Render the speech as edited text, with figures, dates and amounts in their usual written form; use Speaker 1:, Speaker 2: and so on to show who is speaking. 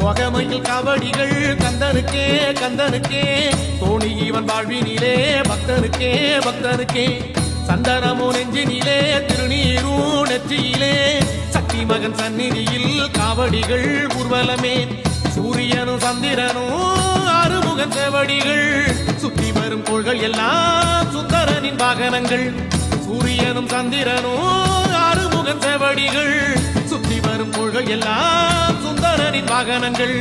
Speaker 1: தொகமையில் காவடிகள் கந்தனுக்கே கந்தனுக்கே தோணி இவன் வாழ்வினிலே பக்தனுக்கே பக்தனுக்கே சந்தனமோ நெஞ்சினிலே திருநீரும் நெற்றியிலே சக்தி மகன் சந்நிதியில் காவடிகள் ஊர்வலமே சூரியனும் சந்திரனும் ஆறுமுகன் செவடிகள் சுத்தி வரும் கோள்கள் எல்லாம் சுந்தரனின் வாகனங்கள் சூரியனும் சந்திரனும் ஆறுமுகன் செவடிகள் சுத்தி வரும் கோள்கள் எல்லாம் சுந்தரனின் வாகனங்கள்